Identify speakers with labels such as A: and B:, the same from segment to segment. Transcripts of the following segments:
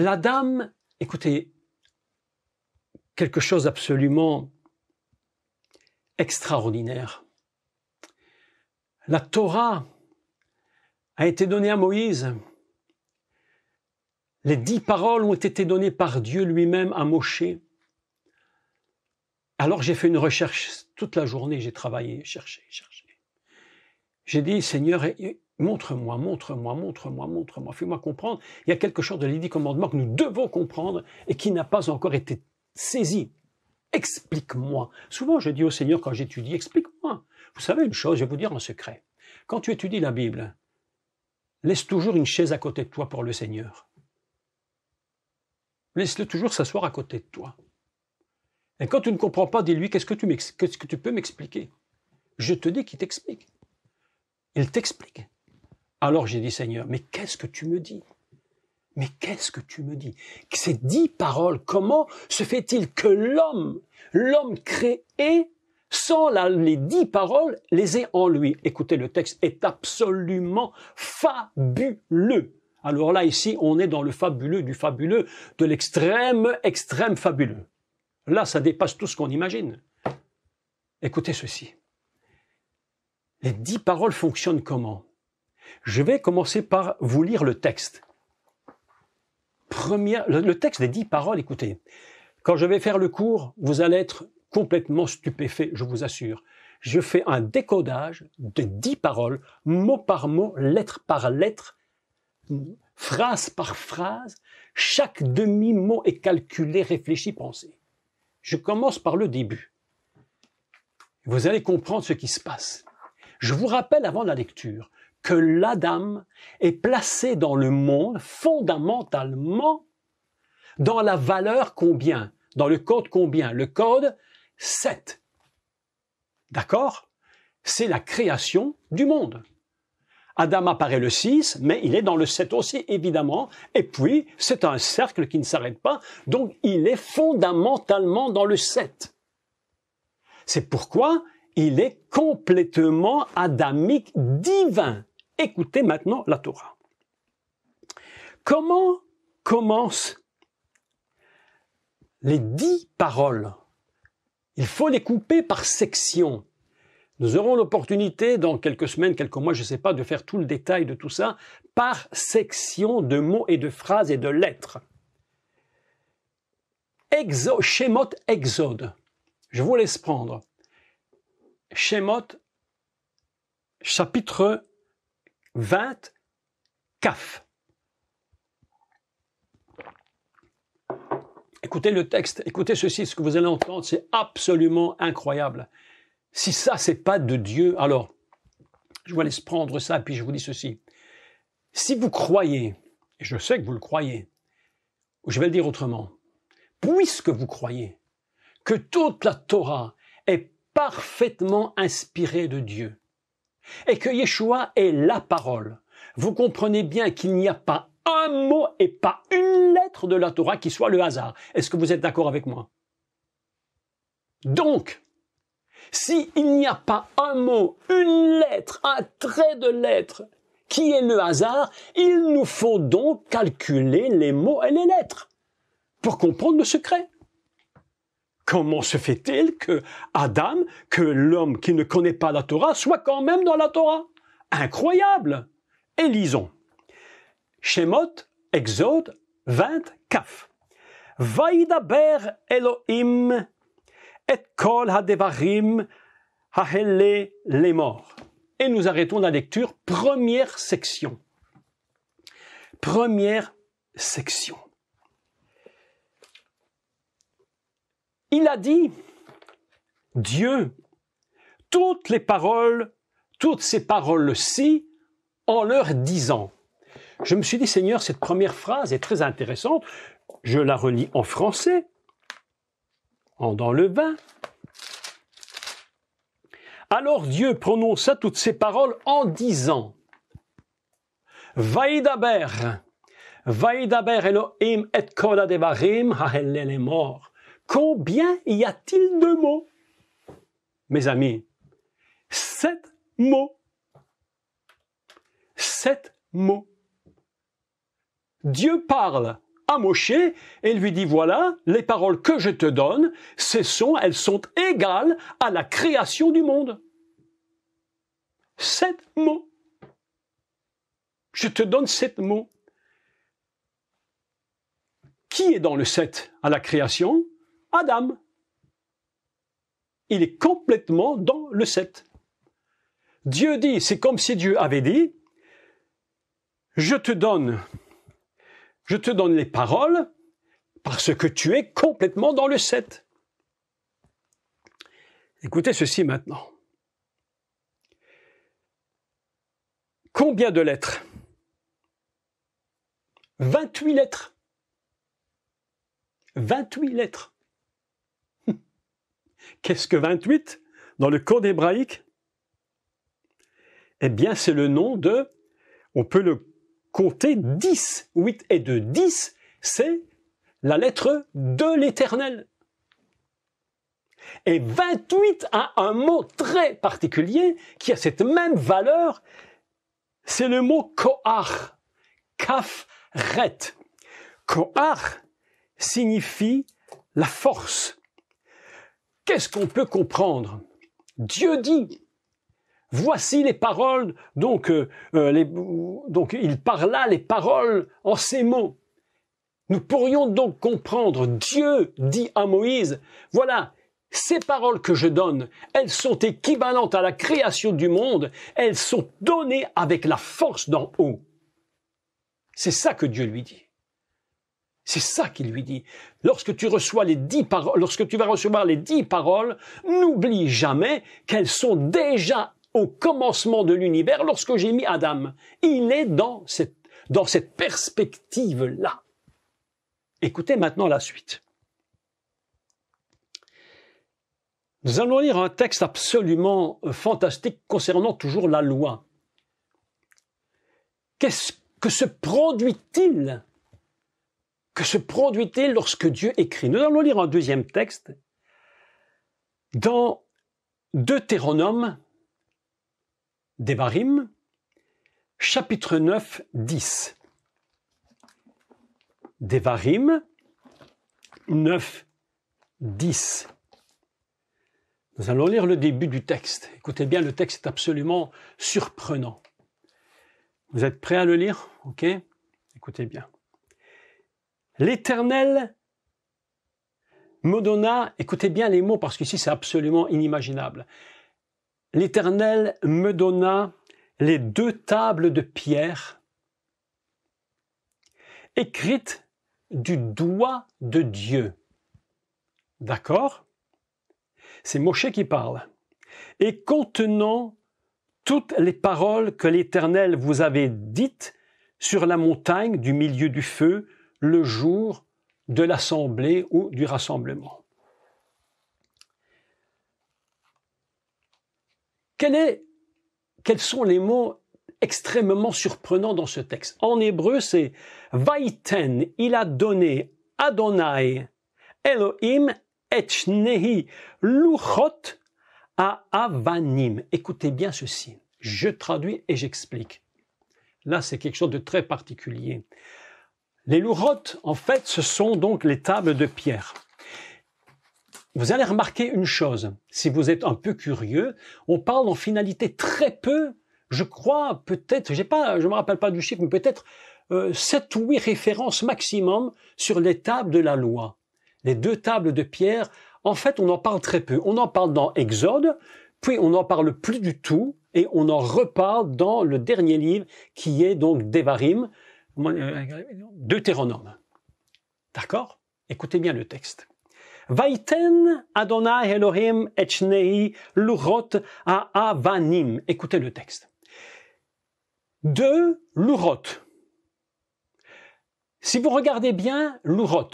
A: La dame, écoutez, quelque chose d'absolument extraordinaire. La Torah a été donnée à Moïse. Les 10 paroles ont été données par Dieu lui-même à Moshe. Alors j'ai fait une recherche toute la journée, j'ai travaillé, cherché. J'ai dit, Seigneur, montre-moi, fais-moi comprendre. Il y a quelque chose de les 10 commandements que nous devons comprendre et qui n'a pas encore été saisi. Explique-moi. Souvent, je dis au Seigneur quand j'étudie, explique-moi. Vous savez une chose, je vais vous dire en secret. Quand tu étudies la Bible, laisse toujours une chaise à côté de toi pour le Seigneur. Laisse-le toujours s'asseoir à côté de toi. Et quand tu ne comprends pas, dis-lui, qu'est-ce que tu peux m'expliquer? Je te dis qu'il t'explique. Il t'explique. Alors j'ai dit, Seigneur, mais qu'est-ce que tu me dis? Mais qu'est-ce que tu me dis? Ces 10 paroles, comment se fait-il que l'homme créé, sans les 10 paroles, les ait en lui? Écoutez, le texte est absolument fabuleux. Alors là, ici, on est dans le fabuleux, du fabuleux, de l'extrême fabuleux. Là, ça dépasse tout ce qu'on imagine. Écoutez ceci. Les 10 paroles fonctionnent comment? Je vais commencer par vous lire le texte. Le texte des 10 paroles, écoutez. Quand je vais faire le cours, vous allez être complètement stupéfait, je vous assure. Je fais un décodage de 10 paroles, mot par mot, lettre par lettre, phrase par phrase. Chaque demi-mot est calculé, réfléchi, pensé. Je commence par le début. Vous allez comprendre ce qui se passe. Je vous rappelle avant la lecture que l'Adam est placé dans le monde fondamentalement dans la valeur combien? Dans le code combien? Le code 7. D'accord? C'est la création du monde. Adam apparaît le 6, mais il est dans le 7 aussi, évidemment. Et puis, c'est un cercle qui ne s'arrête pas, donc il est fondamentalement dans le 7. C'est pourquoi il est complètement adamique, divin. Écoutez maintenant la Torah. Comment commencent les 10 paroles? Il faut les couper par section. Nous aurons l'opportunité, dans quelques semaines, quelques mois, je ne sais pas, de faire tout le détail de tout ça, par section de mots et de phrases et de lettres. Shemot, Exode. Je vous laisse prendre. Shemot, chapitre 20, Kaf. Écoutez le texte, écoutez ceci, ce que vous allez entendre, c'est absolument incroyable. Si ça, c'est pas de Dieu, alors, je vous laisse prendre ça, puis je vous dis ceci. Si vous croyez, et je sais que vous le croyez, ou je vais le dire autrement, puisque vous croyez que toute la Torah est parfaitement inspirée de Dieu, et que Yeshua est la parole, vous comprenez bien qu'il n'y a pas un mot et pas une lettre de la Torah qui soit le hasard. Est-ce que vous êtes d'accord avec moi? Donc, s'il n'y a pas un mot, une lettre, un trait de lettre qui est le hasard, il nous faut donc calculer les mots et les lettres pour comprendre le secret. Comment se fait-il que Adam, que l'homme qui ne connaît pas la Torah, soit quand même dans la Torah? Incroyable! Et lisons. Shemot, Exode 20, Kaf. Vaidaber Elohim et kol hadevarim hahele lemor. Et nous arrêtons la lecture, première section. Première section. Il a dit, Dieu, toutes ces paroles-ci, en leur disant. Je me suis dit, Seigneur, cette première phrase est très intéressante. Je la relis en français, dans le 20. Alors Dieu prononça toutes ces paroles en disant, Vaidaber Elohim et kol hadevarim hahele lemor. Combien y a-t-il de mots? Mes amis, 7 mots. 7 mots. Dieu parle à Moshe et lui dit, voilà, les paroles que je te donne, elles sont égales à la création du monde. 7 mots. Je te donne 7 mots. Qui est dans le 7 à la création? Adam. Il est complètement dans le 7. Dieu dit, c'est comme si Dieu avait dit, je te donne les paroles parce que tu es complètement dans le 7. Écoutez ceci maintenant. Combien de lettres? 28 lettres. 28 lettres. Qu'est-ce que 28 dans le code hébraïque? Eh bien, c'est le nom de, on peut le compter 10. 8 et 2, 10, c'est la lettre de l'Éternel. Et 28 a un mot très particulier qui a cette même valeur, c'est le mot koach, kaf ret. Koach signifie la force. Qu'est-ce qu'on peut comprendre? Dieu dit, voici les paroles, donc il parla les paroles en ces mots. Nous pourrions donc comprendre, Dieu dit à Moïse, voilà, ces paroles que je donne, elles sont équivalentes à la création du monde, elles sont données avec la force d'en haut. C'est ça que Dieu lui dit. C'est ça qu'il lui dit. Lorsque tu vas recevoir les 10 paroles, n'oublie jamais qu'elles sont déjà au commencement de l'univers lorsque j'ai mis Adam. Il est dans cette perspective-là. Écoutez maintenant la suite. Nous allons lire un texte absolument fantastique concernant toujours la loi. Qu'est-ce que se produit-il? Que se produit-il lorsque Dieu écrit? Nous allons lire un deuxième texte dans Deutéronome, Devarim, chapitre 9, 10. Devarim 9, 10. Nous allons lire le début du texte. Écoutez bien, le texte est absolument surprenant. Vous êtes prêts à le lire? Ok? Écoutez bien. L'Éternel me donna, écoutez bien les mots parce qu'ici c'est absolument inimaginable. L'Éternel me donna les 2 tables de pierre écrites du doigt de Dieu. D'accord? C'est Moshe qui parle. Et contenant toutes les paroles que l'Éternel vous avait dites sur la montagne du milieu du feu, le jour de l'assemblée ou du rassemblement. Quels sont les mots extrêmement surprenants dans ce texte? En hébreu, c'est « Vaïten », il a donné Adonai, Elohim, et shnehi, luchot à avanim. Écoutez bien ceci. Je traduis et j'explique. Là, c'est quelque chose de très particulier. Les luchot, en fait, ce sont donc les tables de pierre. Vous allez remarquer une chose, si vous êtes un peu curieux, on parle en finalité très peu, je crois peut-être, je me rappelle pas du chiffre, mais peut-être 7 ou 8 références maximum sur les tables de la loi. Les 2 tables de pierre, en fait, on en parle très peu. On en parle dans Exode, puis on n'en parle plus du tout, et on en reparle dans le dernier livre, qui est donc Devarim, Deutéronome. D'accord? Écoutez bien le texte. Vaïten Adonai Elohim et shnei luchot à avanim. Écoutez le texte. 2 luchot. Si vous regardez bien, luchot,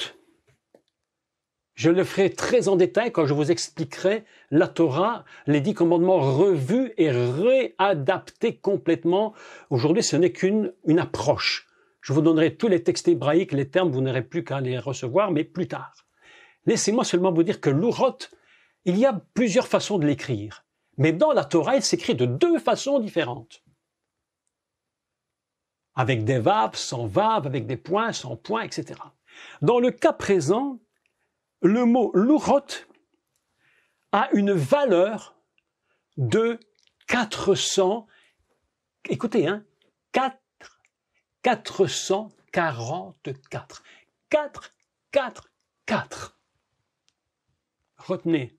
A: je le ferai très en détail quand je vous expliquerai la Torah, les 10 commandements revus et réadaptés complètement. Aujourd'hui, ce n'est qu'une approche. Je vous donnerai tous les textes hébraïques, les termes, vous n'aurez plus qu'à les recevoir, mais plus tard. Laissez-moi seulement vous dire que luchot, il y a plusieurs façons de l'écrire. Mais dans la Torah, il s'écrit de 2 façons différentes. Avec des vav, sans vav, avec des points, sans points, etc. Dans le cas présent, le mot louroth a une valeur de 400, écoutez, 444. 4. Retenez,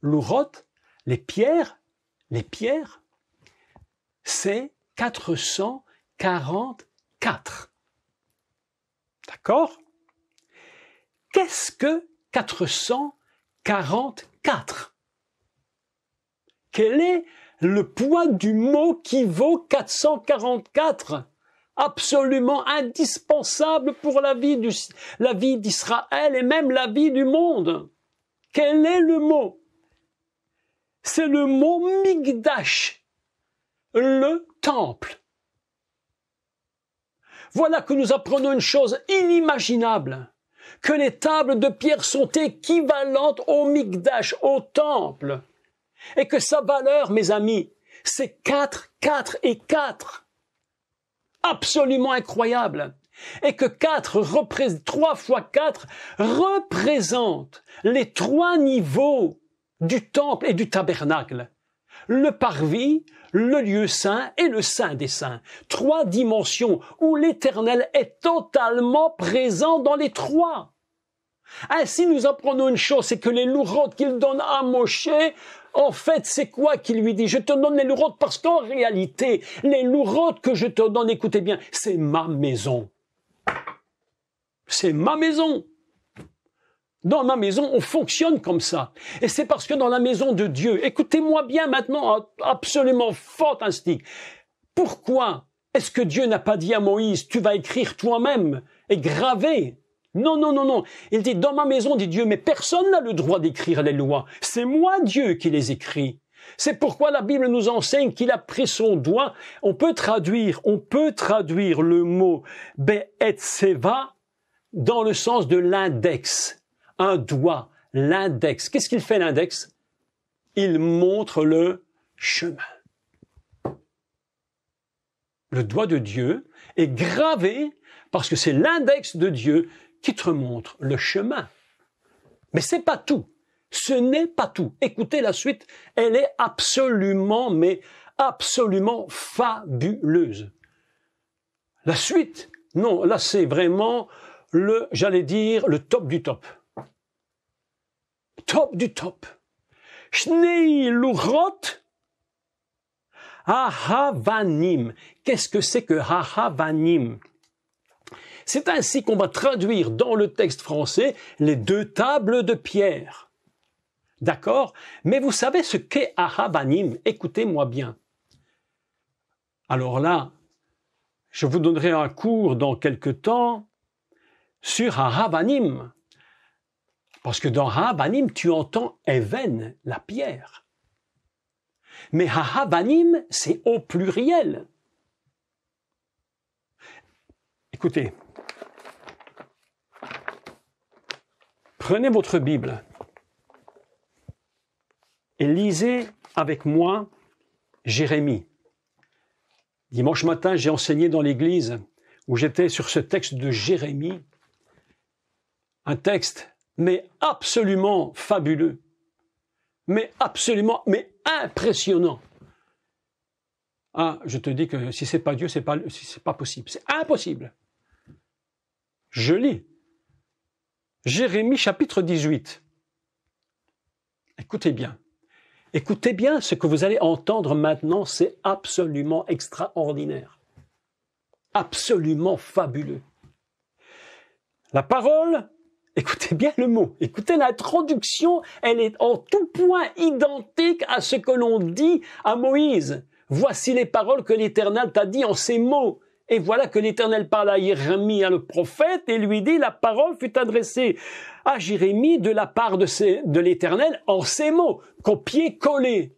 A: louroth, les pierres, c'est 444. D'accord? Qu'est-ce que 444? Quel est le poids du mot qui vaut 444? Absolument indispensable pour la vie d'Israël et même la vie du monde. Quel est le mot? C'est le mot Mikdash, le temple. Voilà que nous apprenons une chose inimaginable, que les tables de pierre sont équivalentes au Mikdash, au temple, et que sa valeur, mes amis, c'est 4, 4 et 4. Absolument incroyable. Et que 3 fois 4 représente les 3 niveaux du temple et du tabernacle. Le parvis, le lieu saint et le saint des saints. 3 dimensions où l'Éternel est totalement présent dans les 3. Ainsi, nous apprenons une chose, c'est que les louroth qu'il donne à Moshe, en fait, c'est quoi qu'il lui dit? Je te donne les louroth parce qu'en réalité, les louroth que je te donne, écoutez bien, c'est ma maison. C'est ma maison. Dans ma maison, on fonctionne comme ça. Et c'est parce que dans la maison de Dieu, écoutez-moi bien maintenant, absolument fantastique. Pourquoi est-ce que Dieu n'a pas dit à Moïse, tu vas écrire toi-même et graver? Non, non, non, non. Il dit, dans ma maison, dit Dieu, mais personne n'a le droit d'écrire les lois. C'est moi, Dieu, qui les écris. C'est pourquoi la Bible nous enseigne qu'il a pris son doigt. On peut traduire le mot Be'etzeva dans le sens de l'index. Un doigt, l'index. Qu'est-ce qu'il fait, l'index? Il montre le chemin. Le doigt de Dieu est gravé parce que c'est l'index de Dieu qui te montre le chemin. Mais c'est pas tout. Ce n'est pas tout. Écoutez la suite, elle est absolument, mais absolument fabuleuse. La suite, non, là c'est vraiment j'allais dire, le top du top. Top du top. Shnei louroth ahavanim. Qu'est-ce que c'est que ahavanim? C'est ainsi qu'on va traduire dans le texte français les 2 tables de pierre. D'accord? Mais vous savez ce qu'est ahavanim? Écoutez-moi bien. Alors là, je vous donnerai un cours dans quelque temps sur ahavanim. Parce que dans ahavanim, tu entends even, la pierre. Mais ahavanim, c'est au pluriel. Écoutez. Prenez votre Bible et lisez avec moi Jérémie. Dimanche matin, j'ai enseigné dans l'église où j'étais sur ce texte de Jérémie. Un texte, mais absolument fabuleux. Mais absolument, mais impressionnant. Ah, je te dis que si c'est pas Dieu, c'est pas possible. C'est impossible. Je lis. Jérémie chapitre 18. Écoutez bien. Écoutez bien ce que vous allez entendre maintenant, c'est absolument extraordinaire. Absolument fabuleux. La parole, écoutez bien le mot, écoutez l'introduction, elle est en tout point identique à ce que l'on dit à Moïse. Voici les paroles que l'Éternel t'a dit en ces mots. Et voilà que l'Éternel parle à Jérémie, le prophète, et lui dit, la parole fut adressée à Jérémie de la part de l'Éternel en ces mots, copier-coller,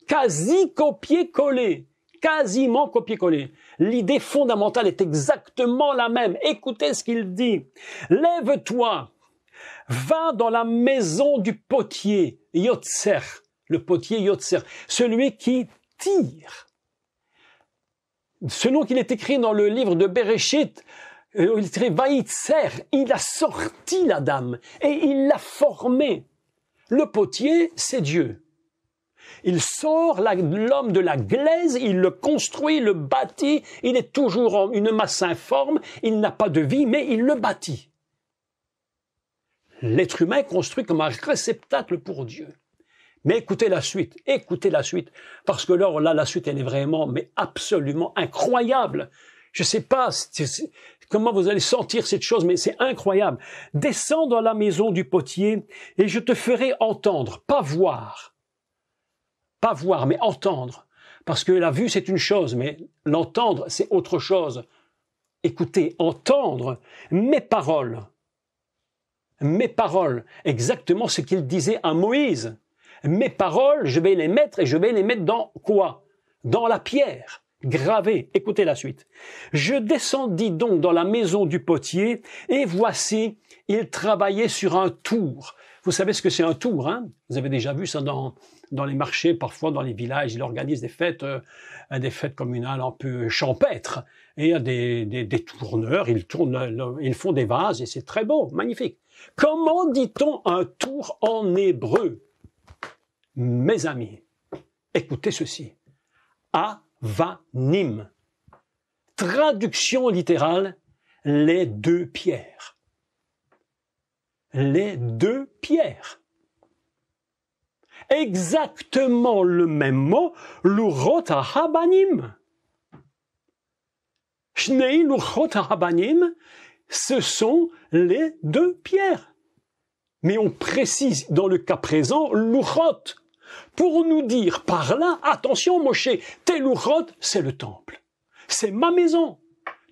A: quasi copier-coller, quasiment copier-coller. L'idée fondamentale est exactement la même. Écoutez ce qu'il dit. Lève-toi, va dans la maison du potier, Yotzer, le potier Yotzer, celui qui tire. Selon qu'il est écrit dans le livre de Bereshit, il dirait Vaïtser, il a sorti la dame et il l'a formée. Le potier, c'est Dieu. Il sort l'homme de la glaise, il le construit, il le bâtit, il est toujours en une masse informe, il n'a pas de vie, mais il le bâtit. L'être humain est construit comme un réceptacle pour Dieu. Mais écoutez la suite, parce que là, la suite, elle est vraiment, mais absolument incroyable. Je ne sais pas comment vous allez sentir cette chose, mais c'est incroyable. Descends dans la maison du potier et je te ferai entendre, pas voir, mais entendre. Parce que la vue, c'est une chose, mais l'entendre, c'est autre chose. Écoutez, entendre mes paroles, exactement ce qu'il disait à Moïse. Mes paroles, je vais les mettre et je vais les mettre dans quoi? Dans la pierre, gravée. Écoutez la suite. Je descendis donc dans la maison du potier et voici, il travaillait sur un tour. Vous savez ce que c'est un tour, hein? Vous avez déjà vu ça dans les marchés, parfois dans les villages, ils organisent des fêtes communales un peu champêtres. Et il y a des tourneurs, ils font des vases et c'est très beau, magnifique. Comment dit-on un tour en hébreu? Mes amis, écoutez ceci. Avanim. Traduction littérale, les deux pierres. Les deux pierres. Exactement le même mot, l'urot habanim. Shnei l'urot habanim, ce sont les deux pierres. Mais on précise dans le cas présent l'urot. Pour nous dire par là, attention Moshe, tes l'urot, c'est le temple. C'est ma maison.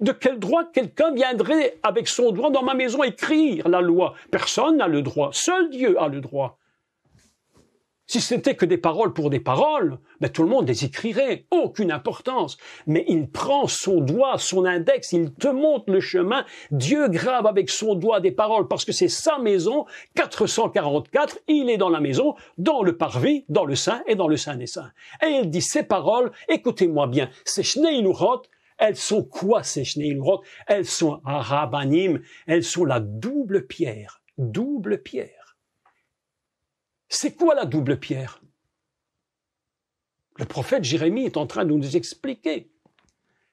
A: De quel droit quelqu'un viendrait avec son doigt dans ma maison écrire la loi? Personne n'a le droit. Seul Dieu a le droit. Si c'était que des paroles pour des paroles, tout le monde les écrirait, aucune importance. Mais il prend son doigt, son index, il te montre le chemin. Dieu grave avec son doigt des paroles parce que c'est sa maison. 444, il est dans la maison, dans le parvis, dans le Saint et dans le Saint des Saints. Et il dit ces paroles, écoutez-moi bien, ces Shnei Lurot, elles sont quoi ces Shnei Lurot? Elles sont Arabanim, elles sont la double pierre. Double pierre. C'est quoi la double pierre? Le prophète Jérémie est en train de nous expliquer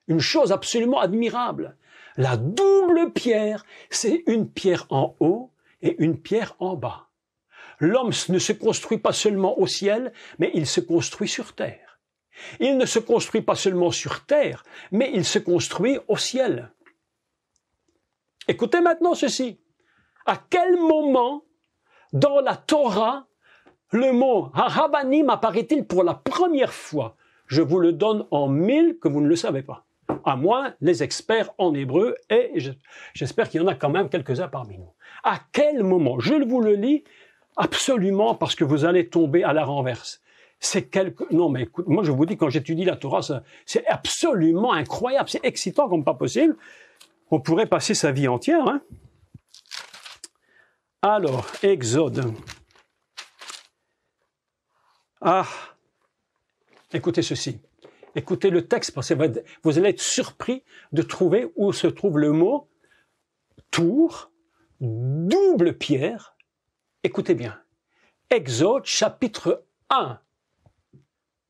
A: une chose absolument admirable. La double pierre, c'est une pierre en haut et une pierre en bas. L'homme ne se construit pas seulement au ciel, mais il se construit sur terre. Il ne se construit pas seulement sur terre, mais il se construit au ciel. Écoutez maintenant ceci. À quel moment dans la Torah le mot Harabanim apparaît-il pour la première fois? Je vous le donne en 1000 que vous ne le savez pas. À moins les experts en hébreu, et j'espère qu'il y en a quand même quelques-uns parmi nous. À quel moment? Je vous le lis absolument parce que vous allez tomber à la renverse. Non mais écoute, moi je vous dis, quand j'étudie la Torah, c'est absolument incroyable, c'est excitant comme pas possible. On pourrait passer sa vie entière, hein. Alors, Exode. Écoutez ceci. Écoutez le texte, parce que vous allez être surpris de trouver où se trouve le mot tour, double pierre. Écoutez bien. Exode, chapitre 1.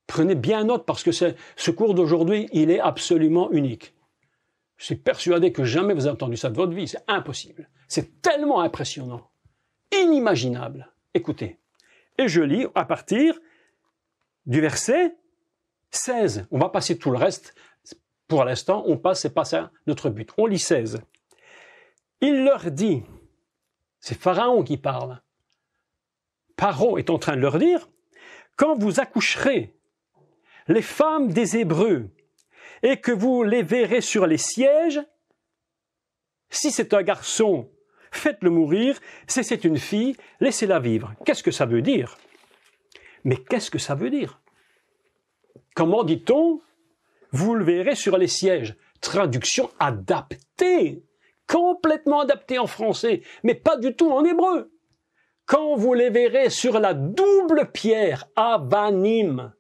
A: Prenez bien note parce que ce cours d'aujourd'hui, il est absolument unique. Je suis persuadé que jamais vous avez entendu ça de votre vie. C'est impossible. C'est tellement impressionnant. Inimaginable. Écoutez. Et je lis à partir du verset 16. On va passer tout le reste. Pour l'instant, on passe, c'est pas ça notre but. On lit 16. Il leur dit, c'est Pharaon qui parle. Paro est en train de leur dire, quand vous accoucherez les femmes des Hébreux et que vous les verrez sur les sièges, si c'est un garçon, faites-le mourir, si c'est une fille, laissez-la vivre. Qu'est-ce que ça veut dire? Mais qu'est-ce que ça veut dire? Comment dit-on? Vous le verrez sur les sièges. Traduction adaptée, complètement adaptée en français, mais pas du tout en hébreu. Quand vous les verrez sur la double pierre, avanim.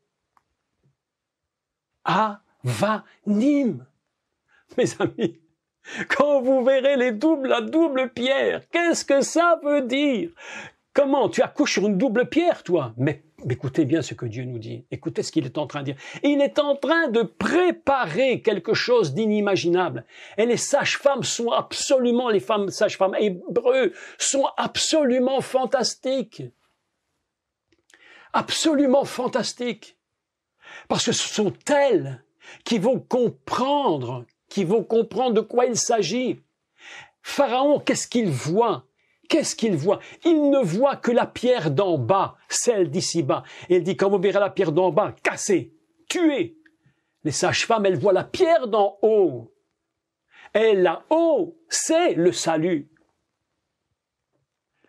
A: Avanim. Mes amis, Quand vous verrez la double pierre, qu'est-ce que ça veut dire? Comment? Tu accouches sur une double pierre, toi? Mais écoutez bien ce que Dieu nous dit. Écoutez ce qu'il est en train de dire. Il est en train de préparer quelque chose d'inimaginable. Et les sages-femmes sont absolument, les femmes sages-femmes hébreux sont absolument fantastiques. Absolument fantastiques. Parce que ce sont elles qui vont comprendre de quoi il s'agit. Pharaon, qu'est-ce qu'il voit? Qu'est-ce qu'il voit? Il ne voit que la pierre d'en bas, celle d'ici-bas. Et il dit, quand vous verrez la pierre d'en bas, cassée, tuée. Les sages-femmes, elles voient la pierre d'en haut. Et là-haut, c'est le salut.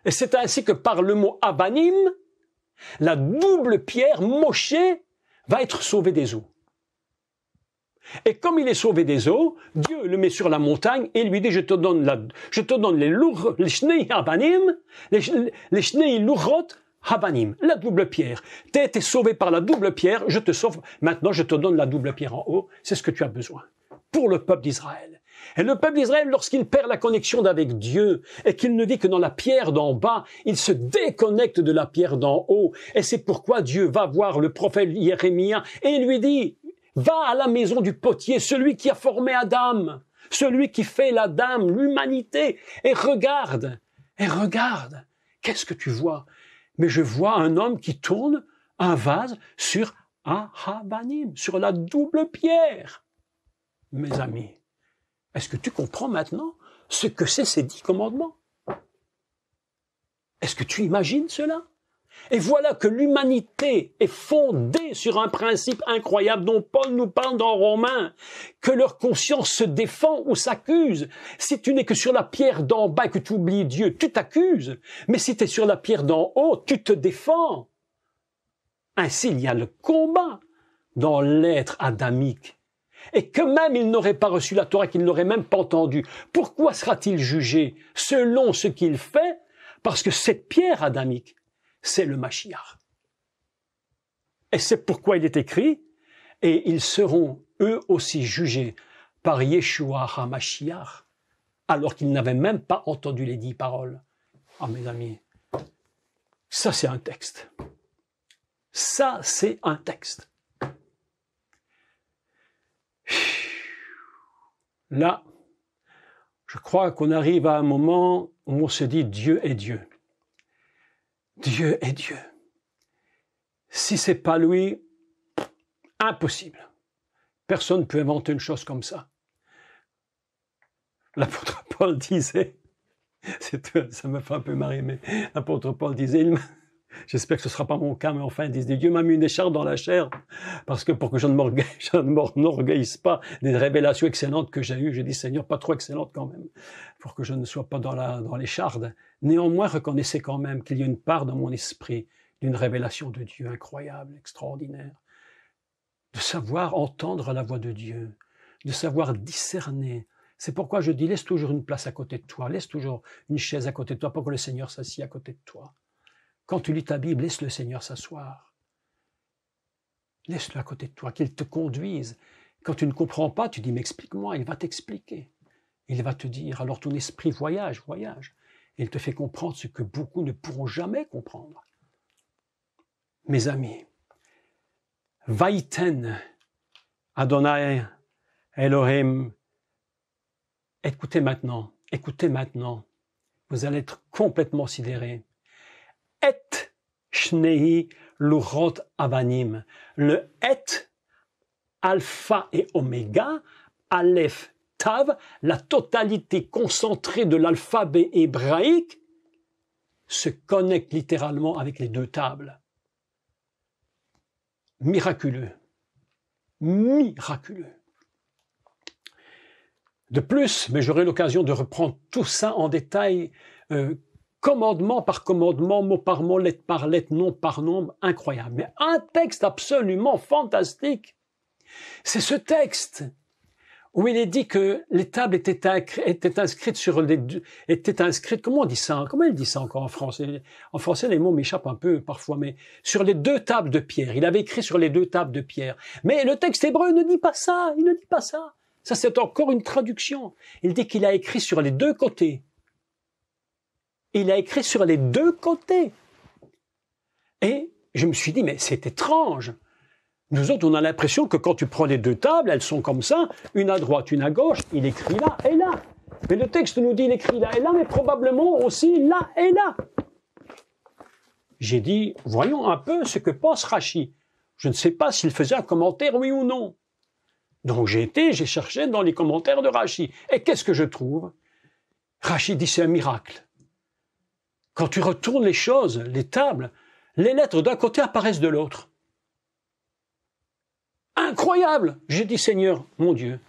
A: Et c'est ainsi que par le mot Abanim, la double pierre, Moshe, va être sauvé des eaux. Et comme il est sauvé des eaux, Dieu le met sur la montagne et lui dit, je te donne les shnei habanim, les shnei lurot habanim, la double pierre. Tu as été sauvé par la double pierre, je te sauve. Maintenant, je te donne la double pierre en haut. C'est ce que tu as besoin pour le peuple d'Israël. Et le peuple d'Israël, lorsqu'il perd la connexion avec Dieu et qu'il ne vit que dans la pierre d'en bas, il se déconnecte de la pierre d'en haut. Et c'est pourquoi Dieu va voir le prophète Jérémie et il lui dit, va à la maison du potier, celui qui a formé Adam, celui qui fait la dame, l'humanité, et regarde, qu'est-ce que tu vois? Mais je vois un homme qui tourne un vase sur Ahabanim, sur la double pierre. Mes amis, est-ce que tu comprends maintenant ce que c'est ces 10 commandements? Est-ce que tu imagines cela? Et voilà que l'humanité est fondée sur un principe incroyable dont Paul nous parle dans Romains, que leur conscience se défend ou s'accuse. Si tu n'es que sur la pierre d'en bas et que tu oublies Dieu, tu t'accuses. Mais si tu es sur la pierre d'en haut, tu te défends. Ainsi, il y a le combat dans l'être adamique. Et que même il n'aurait pas reçu la Torah, qu'il ne l'aurait même pas entendu. Pourquoi sera-t-il jugé selon ce qu'il fait? Parce que cette pierre adamique, c'est le Mashiach. Et c'est pourquoi il est écrit, et ils seront eux aussi jugés par Yeshua HaMashiach, alors qu'ils n'avaient même pas entendu les 10 paroles. Ah, mes amis, ça c'est un texte. Ça c'est un texte. Là, je crois qu'on arrive à un moment où on se dit Dieu est Dieu. Dieu est Dieu. Si c'est pas lui, impossible. Personne ne peut inventer une chose comme ça. L'apôtre Paul disait, ça me fait un peu marrer, mais l'apôtre Paul disait, j'espère que ce ne sera pas mon cas, mais enfin, il disait, Dieu m'a mis une écharpe dans la chair, parce que pour que je ne m'enorgueillisse pas des révélations excellentes que j'ai eues, j'ai dit, Seigneur, pas trop excellentes quand même, pour que je ne sois pas dans l'écharde. Néanmoins, reconnaissez quand même qu'il y a une part dans mon esprit d'une révélation de Dieu incroyable, extraordinaire, de savoir entendre la voix de Dieu, de savoir discerner. C'est pourquoi je dis, laisse toujours une place à côté de toi, laisse toujours une chaise à côté de toi pour que le Seigneur s'assied à côté de toi. Quand tu lis ta Bible, laisse le Seigneur s'asseoir. Laisse-le à côté de toi, qu'il te conduise. Quand tu ne comprends pas, tu dis, mais explique-moi, il va t'expliquer. Il va te dire, alors ton esprit voyage. Et il te fait comprendre ce que beaucoup ne pourront jamais comprendre. Mes amis, Vaïten, Adonai, Elohim, écoutez maintenant, vous allez être complètement sidérés. Et shnei lurot avanim. Le et, alpha et oméga, aleph, tav, la totalité concentrée de l'alphabet hébraïque, se connecte littéralement avec les 2 tables. Miraculeux. De plus, mais j'aurai l'occasion de reprendre tout ça en détail, commandement par commandement, mot par mot, lettre par lettre, nom par nom, incroyable. Mais un texte absolument fantastique, c'est ce texte où il est dit que les tables étaient inscrites, comment on dit ça? Comment il dit ça encore en français? En français, les mots m'échappent un peu parfois, mais sur les 2 tables de pierre. Il avait écrit sur les 2 tables de pierre. Mais le texte hébreu ne dit pas ça, il ne dit pas ça. Ça, c'est encore une traduction. Il dit qu'il a écrit sur les deux côtés. Il a écrit sur les deux côtés. Et je me suis dit, mais c'est étrange. Nous autres, on a l'impression que quand tu prends les deux tables, elles sont comme ça, une à droite, une à gauche, il écrit là et là. Mais le texte nous dit il écrit là et là, mais probablement aussi là et là. J'ai dit, voyons un peu ce que pense Rachi. Je ne sais pas s'il faisait un commentaire, oui ou non. Donc j'ai cherché dans les commentaires de Rachi. Et qu'est-ce que je trouve? Rachi dit c'est un miracle. Quand tu retournes les choses, les tables, les lettres d'un côté apparaissent de l'autre. Incroyable! J'ai dit Seigneur, mon Dieu,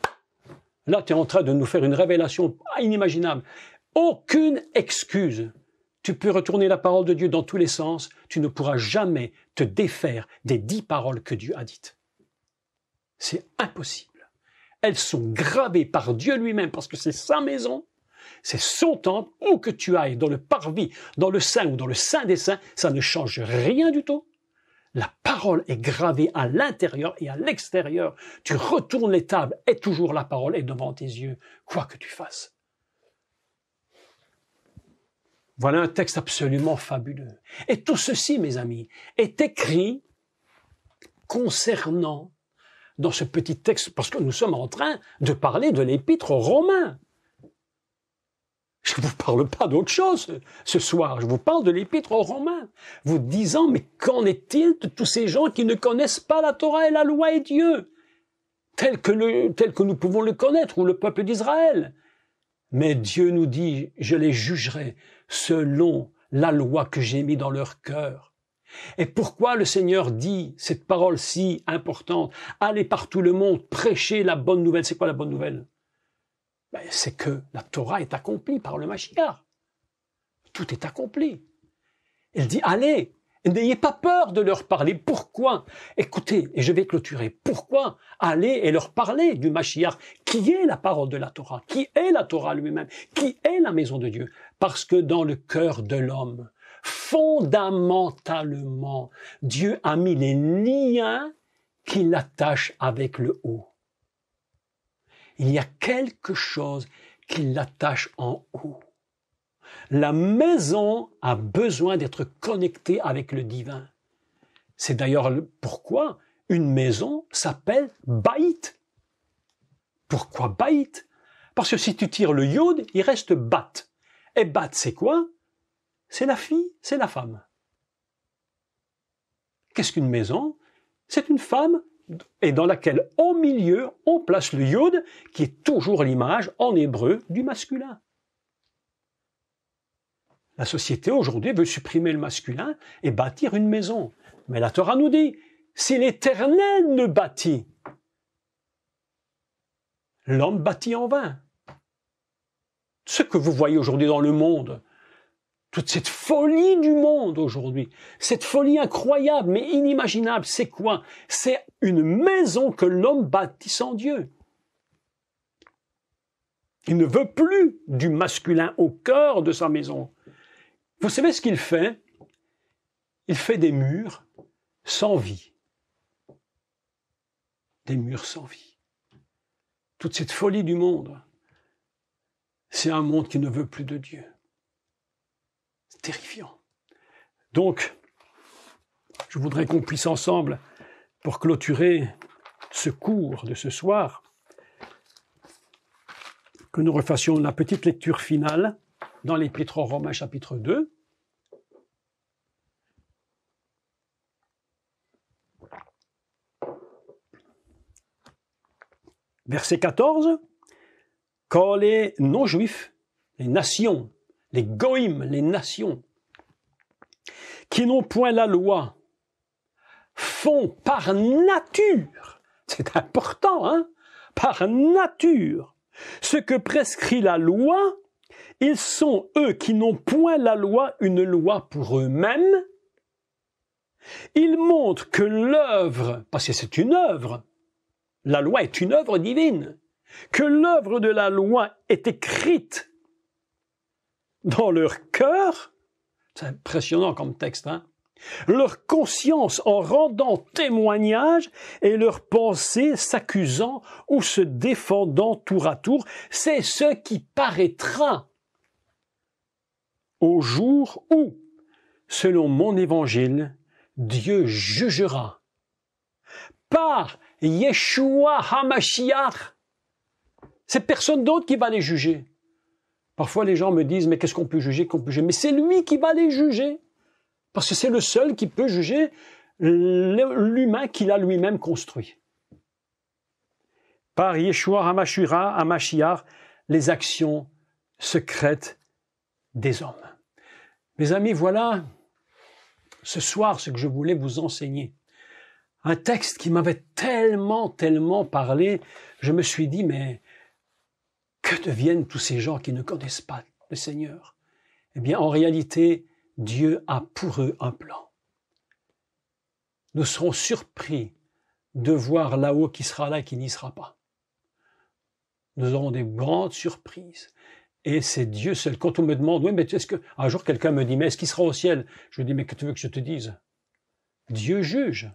A: là tu es en train de nous faire une révélation inimaginable. Aucune excuse. Tu peux retourner la parole de Dieu dans tous les sens, tu ne pourras jamais te défaire des 10 paroles que Dieu a dites. C'est impossible. Elles sont gravées par Dieu lui-même parce que c'est sa maison, c'est son temple, où que tu ailles, dans le parvis, dans le saint ou dans le saint des saints, ça ne change rien du tout. La parole est gravée à l'intérieur et à l'extérieur. Tu retournes les tables et toujours la parole est devant tes yeux, quoi que tu fasses. Voilà un texte absolument fabuleux. Et tout ceci, mes amis, est écrit concernant, dans ce petit texte, parce que nous sommes en train de parler de l'épître aux Romains. Je ne vous parle pas d'autre chose ce soir, je vous parle de l'épître aux Romains, vous disant, mais qu'en est-il de tous ces gens qui ne connaissent pas la Torah et la loi et Dieu, tel que nous pouvons le connaître, ou le peuple d'Israël? Mais Dieu nous dit, je les jugerai selon la loi que j'ai mise dans leur cœur. Et pourquoi le Seigneur dit cette parole si importante? Allez par tout le monde, prêchez la bonne nouvelle. C'est quoi la bonne nouvelle? Ben, c'est que la Torah est accomplie par le Mashiach. Tout est accompli. Il dit, allez, n'ayez pas peur de leur parler. Pourquoi? Écoutez, et je vais clôturer. Pourquoi aller et leur parler du Mashiach, qui est la parole de la Torah, qui est la Torah lui-même, qui est la maison de Dieu? Parce que dans le cœur de l'homme, fondamentalement, Dieu a mis les liens qui l'attachent avec le haut. Il y a quelque chose qui l'attache en haut. La maison a besoin d'être connectée avec le divin. C'est d'ailleurs pourquoi une maison s'appelle Baït. Pourquoi Baït? Parce que si tu tires le yod, il reste Bat. Et Bat, c'est quoi? C'est la fille, c'est la femme. Qu'est-ce qu'une maison? C'est une femme et dans laquelle, au milieu, on place le yod, qui est toujours l'image, en hébreu, du masculin. La société, aujourd'hui, veut supprimer le masculin et bâtir une maison. Mais la Torah nous dit, si l'Éternel ne bâtit, l'homme bâtit en vain. Ce que vous voyez aujourd'hui dans le monde, toute cette folie du monde aujourd'hui, cette folie incroyable mais inimaginable, c'est quoi? C'est une maison que l'homme bâtit sans Dieu. Il ne veut plus du masculin au cœur de sa maison. Vous savez ce qu'il fait? Il fait des murs sans vie. Des murs sans vie. Toute cette folie du monde, c'est un monde qui ne veut plus de Dieu. C'est terrifiant. Donc, je voudrais qu'on puisse ensemble, pour clôturer ce cours de ce soir, que nous refassions la petite lecture finale dans l'Épître aux Romains chapitre 2. Verset 14. Quand les non-juifs, les nations, les goïms, les nations, qui n'ont point la loi, font par nature, c'est important, hein, par nature, ce que prescrit la loi, ils sont, eux, qui n'ont point la loi, une loi pour eux-mêmes. Ils montrent que l'œuvre, parce que c'est une œuvre, la loi est une œuvre divine, que l'œuvre de la loi est écrite dans leur cœur. C'est impressionnant comme texte, hein? leur conscience en rendant témoignage et leurs pensées s'accusant ou se défendant tour à tour. C'est ce qui paraîtra au jour où, selon mon évangile, Dieu jugera par Yeshua HaMashiach. C'est personne d'autre qui va les juger. Parfois les gens me disent, mais qu'est-ce qu'on peut juger, mais c'est lui qui va les juger. Parce que c'est le seul qui peut juger l'humain qu'il a lui-même construit. Par Yeshua HaMashiach, les actions secrètes des hommes. Mes amis, voilà ce soir ce que je voulais vous enseigner. Un texte qui m'avait tellement parlé, je me suis dit, mais que deviennent tous ces gens qui ne connaissent pas le Seigneur? Eh bien, en réalité, Dieu a pour eux un plan. Nous serons surpris de voir là-haut qui sera là et qui n'y sera pas. Nous aurons des grandes surprises. Et c'est Dieu seul. Quand on me demande, oui, mais est-ce que, un jour quelqu'un me dit, mais est-ce qu'il sera au ciel? Je dis, mais que tu veux que je te dise? Dieu juge.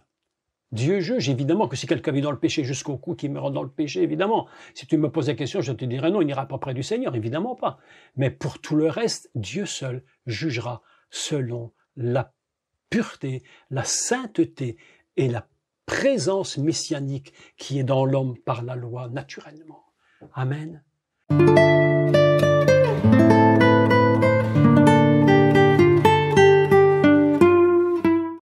A: Dieu juge, évidemment, que si quelqu'un vit dans le péché jusqu'au cou, qu'il meurt dans le péché, évidemment. Si tu me poses la question, je te dirais non, il n'ira pas près du Seigneur, évidemment pas. Mais pour tout le reste, Dieu seul jugera selon la pureté, la sainteté et la présence messianique qui est dans l'homme par la loi naturellement. Amen.